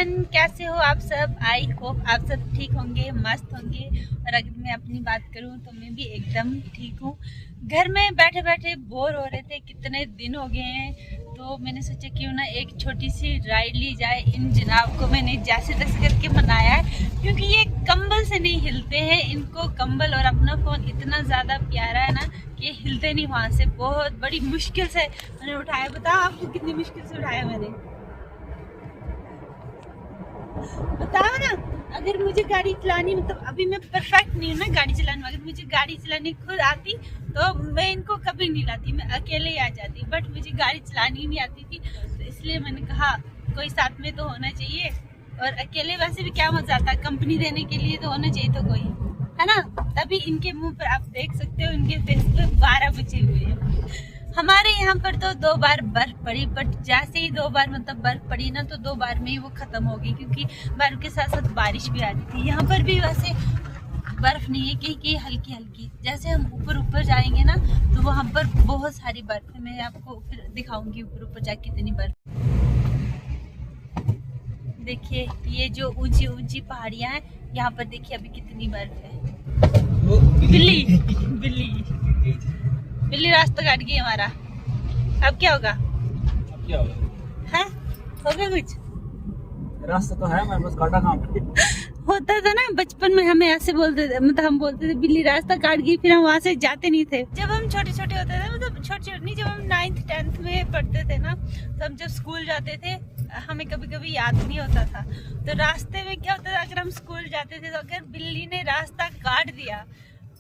Everyone, कैसे हो आप सब। आई होप आप सब ठीक होंगे, मस्त होंगे। और अगर मैं अपनी बात करूं तो मैं भी एकदम ठीक हूं। घर में बैठे बैठे बोर हो रहे थे, कितने दिन हो गए हैं, तो मैंने सोचा क्यों ना एक छोटी सी राइड ली जाए। इन जनाब को मैंने जैसे तैसे करके मनाया है, क्योंकि ये कंबल से नहीं हिलते हैं। इनको कंबल और अपना फ़ोन इतना ज़्यादा प्यारा है ना कि ये हिलते नहीं वहाँ से। बहुत बड़ी मुश्किल से मैंने उठाया। बताओ आपको कितनी मुश्किल से उठाया मैंने, बताओ ना। अगर मुझे गाड़ी चलानी, मतलब अभी मैं परफेक्ट नहीं हूँ ना गाड़ी चलाने में, अगर मुझे गाड़ी चलानी खुद आती तो मैं इनको कभी नहीं लाती, मैं अकेले ही आ जाती। बट मुझे गाड़ी चलानी नहीं आती थी, तो इसलिए मैंने कहा कोई साथ में तो होना चाहिए। और अकेले वैसे भी क्या मजा आता, कंपनी देने के लिए तो होना चाहिए तो कोई, है ना। तभी इनके मुंह पर आप देख सकते हो, इनके फेस पे 12 बचे हुए हैं। हमारे यहाँ पर तो 2 बार बर्फ पड़ी, बट जैसे ही 2 बार मतलब बर्फ पड़ी ना, तो 2 बार में ही वो खत्म हो गई, क्योंकि बर्फ के साथ साथ बारिश भी आ रही थी। यहाँ पर भी वैसे बर्फ नहीं है, कि हल्की हल्की। जैसे हम ऊपर ऊपर जाएंगे ना, तो वहाँ पर बहुत सारी बर्फ है। मैं आपको फिर दिखाऊंगी ऊपर ऊपर जाके कितनी बर्फ। देखिए ये जो ऊंची ऊंची पहाड़ियाँ हैं, यहाँ पर देखिए अभी कितनी बर्फ है। बिल्ली बिल्ली बिल्ली रास्ता काट गई हमारा। अब क्या होगा, अब क्या होगा? है होगा कुछ। रास्ता तो है, मैं बस काटा कहाँ पे? होता था ना बचपन में, हमें ऐसे बोलते थे, मतलब हम बोलते थे बिल्ली रास्ता काट गई, फिर हम वहाँ से जाते नहीं थे। जब हम छोटे छोटे होते थे, मतलब छोटे छोटे नहीं, जब हम 9th 10th में पढ़ते थे ना, तो हम जब स्कूल जाते थे, हमें कभी कभी याद नहीं होता था। तो रास्ते में क्या होता था, अगर हम स्कूल जाते थे तो अगर बिल्ली ने रास्ता काट दिया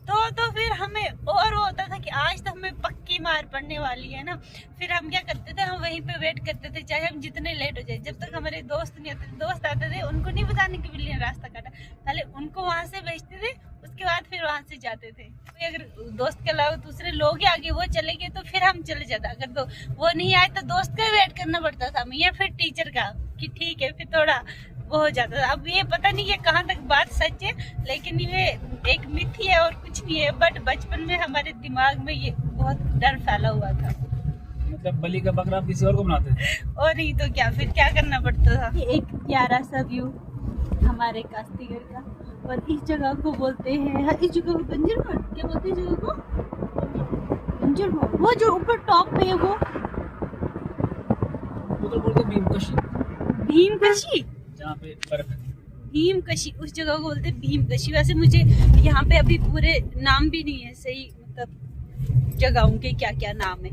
तो फिर हमें और वो होता था कि आज तो हमें पक्की मार पड़ने वाली है ना। फिर हम क्या करते थे, हम वहीं पे वेट करते थे, चाहे हम जितने लेट हो जाए, जब तक हमारे दोस्त नहीं आते। दोस्त आते थे, उनको नहीं बताने कि बिल्ली ने रास्ता काटा, पहले उनको वहां से भेजते थे, उसके बाद फिर वहां से जाते थे। तो अगर दोस्त के अलावा दूसरे लोग ही आगे वो चले गए, तो फिर हम चले जाते। अगर तो वो नहीं आए तो दोस्त का वेट करना पड़ता था हमें, या फिर टीचर का कि ठीक है, फिर थोड़ा वो हो जाता था। अब ये पता नहीं ये कहाँ तक बात सच है, लेकिन ये एक मिथ ही है और कुछ नहीं है। बट बचपन में हमारे दिमाग में ये बहुत डर फैला हुआ था। मतलब बलि का बकरा आप किसी और को बनाते हैं? और नहीं तो क्या, फिर क्या करना पड़ता था। ये एक प्यारा सा व्यू हमारे कास्तीगढ़ का, और इस जगह को बोलते हैं, इस जगह को बंजर मोड़, क्या बोलते हैं जगह को? बंजर मोड़। वो जो ऊपर टॉप पे है वो तो बोलते भीमकशी। भीमकशी, जहाँ पे बर्फ है। भीमकशी, उस जगह को बोलते हैं भीमकशी। वैसे मुझे यहाँ पे अभी पूरे नाम भी नहीं है सही, मतलब जगहों के क्या क्या नाम है।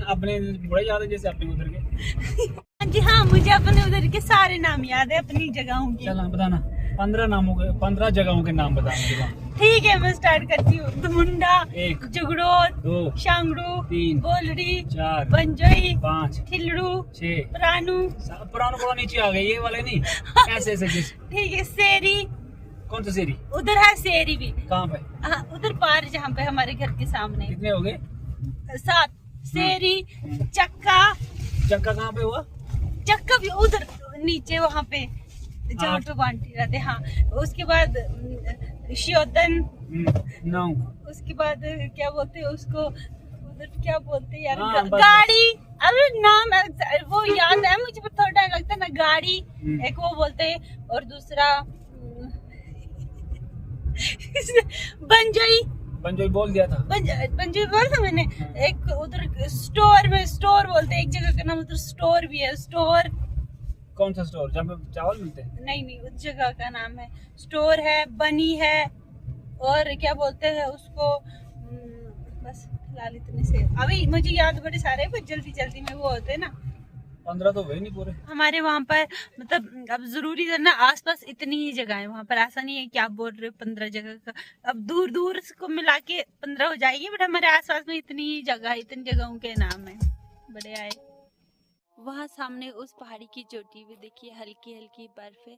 अपने बड़े याद है, जैसे अपने उधर के। जी हाँ, मुझे अपने उधर के सारे नाम याद है अपनी जगहों के। चल बताना, 15 नामों के, 15 जगहों के नाम बता मुझे। ठीक है, मैं स्टार्ट करती हूँ। धुंडा, 1 जुगड़ोत, 2 शांगड़ू, 3 बोलड़ी, 4 बंजोई, 5 खिलड़ू, 6। प्राणू। पुराना पुराना नीचे आ गए, ये वाले नहीं। ऐसे ऐसे जैसे। ठीक है, सेरी। कौन सा सेरी? उधर है सेरी भी। कहाँ पे? हाँ, उधर पार जहाँ पे हमारे घर के सामने। कितने हो गए? 7। सेरी, चक्का। चक्का कहाँ पे हुआ? चक्का भी उधर नीचे वहाँ पे जहाँ पे बांटी रहते। हाँ, उसके बाद श्योतन। 9। उसके बाद क्या बोलते हैं उसको, उधर क्या बोलते हैं यार, हाँ, गाड़ी। अरे नाम वो याद है मुझे, थोड़ा टाइम लगता है ना। गाड़ी एक वो बोलते हैं, और दूसरा बंजोई। बंजोई बोल दिया था। बंजोई बोला था मैंने। एक उधर स्टोर में, स्टोर बोलते हैं, एक जगह का नाम उधर स्टोर भी है। स्टोर कौन सा स्टोर जहाँ पे चावल मिलते हैं? नहीं, उस जगह का नाम है स्टोर है। बनी है, और क्या बोलते हैं उसको, बस फिलहाल इतने से अभी मुझे याद बड़े सारे, कुछ जल्दी जल्दी में वो होते हैं ना। 15 तो हुए नहीं पूरे हमारे वहाँ पर, मतलब अब जरूरी है ना, आसपास इतनी ही जगह है वहाँ पर। ऐसा नहीं है कि आप बोल रहे हो 15 जगह का, अब दूर दूर को मिला के 15 हो जाएगी, बट हमारे आसपास में इतनी ही जगह, इतनी जगहों के नाम है। बड़े आए वहाँ सामने उस पहाड़ी की चोटी पे देखिए हल्की हल्की बर्फ है।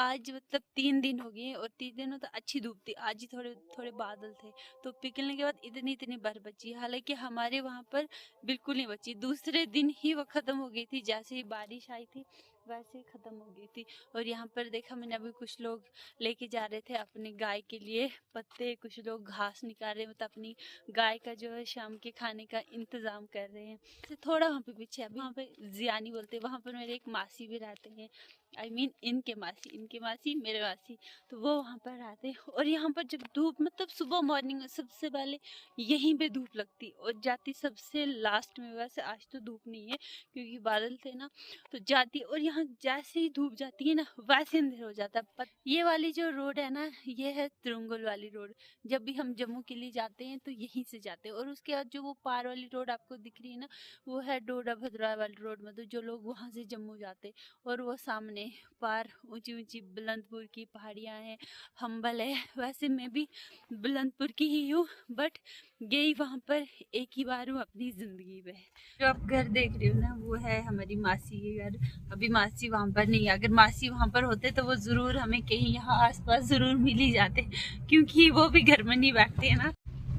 आज मतलब 3 दिन हो गए, और 3 दिनों तो अच्छी धूप थी, आज ही थोड़े थोड़े बादल थे। तो पिघलने के बाद इतनी इतनी बर्फ बची, हालांकि हमारे वहाँ पर बिल्कुल नहीं बची। दूसरे दिन ही वो खत्म हो गई थी, जैसे ही बारिश आई थी वैसे ही खत्म हो गई थी। और यहाँ पर देखा मैंने, अभी कुछ लोग लेके जा रहे थे अपनी गाय के लिए पत्ते, कुछ लोग घास निकाल रहे हैं, मतलब अपनी गाय का जो है शाम के खाने का इंतजाम कर रहे हैं। थोड़ा वहाँ पे पीछे, अभी वहाँ पे जियानी बोलते हैं, वहाँ पर मेरे एक मासी भी रहते हैं, I mean, इनके मासी मेरे मासी, तो वो वहाँ पर आते हैं। और यहाँ पर जब धूप मतलब सुबह मॉर्निंग में सबसे पहले यहीं पे धूप लगती और जाती सबसे लास्ट में। वैसे आज तो धूप नहीं है क्योंकि बादल थे ना, तो जाती। और यहाँ जैसे ही धूप जाती है ना वैसे अंधेर हो जाता है। ये वाली जो रोड है ना, ये है तिरुंगल वाली रोड। जब भी हम जम्मू के लिए जाते हैं तो यहीं से जाते हैं। और उसके बाद जो वो पार वाली रोड आपको दिख रही है ना, वो है डोडा भद्रा वाली रोड, मतलब जो लोग वहाँ से जम्मू जाते। और वो सामने पार ऊंची ऊंची बुलंदपुर की पहाड़ियाँ हैं, हम्बल है। वैसे मैं भी बुलंदपुर की ही हूँ, बट गई वहाँ पर एक ही बार हूँ अपनी ज़िंदगी में। जो आप घर देख रहे हो ना, वो है हमारी मासी के घर। अभी मासी वहाँ पर नहीं है। अगर मासी वहाँ पर होते तो वो ज़रूर हमें कहीं यहाँ आसपास ज़रूर मिल ही जाते, क्योंकि वो भी घर में नहीं बैठते हैं ना।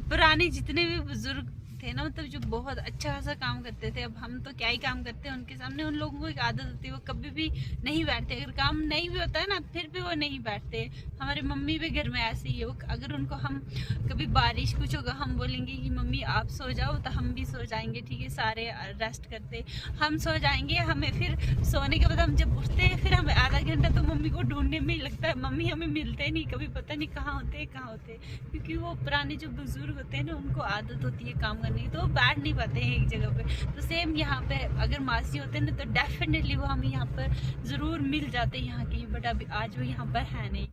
पुराने जितने भी बुजुर्ग थे ना, मतलब जो बहुत अच्छा खासा काम करते थे, अब हम तो क्या ही काम करते हैं उनके सामने। उन लोगों को एक आदत होती है, वो कभी भी नहीं बैठते। अगर काम नहीं भी होता है ना, फिर भी वो नहीं बैठते। हमारे मम्मी भी घर में ऐसे ही है। वो अगर उनको हम कभी बारिश कुछ होगा, हम बोलेंगे कि मम्मी आप सो जाओ, तो हम भी सो जाएंगे, ठीक है। सारे रेस्ट करते हम सो जाएंगे। हमें फिर सोने के बाद हम जब उठते हैं, फिर हमें आधा घंटा तो मम्मी को ढूंढने में ही लगता है। मम्मी हमें मिलते नहीं कभी, पता नहीं कहाँ होते हैं, क्योंकि वो पुराने जो बुजुर्ग होते हैं ना, उनको आदत होती है काम करने की, तो वो बैठ नहीं पाते हैं एक जगह पे। तो सेम यहाँ पे अगर मासी होते हैं ना, तो डेफिनेटली वो हमें यहाँ पर ज़रूर मिल जाते हैं यहाँ कहीं, बट अभी आज वो यहाँ पर है नहीं।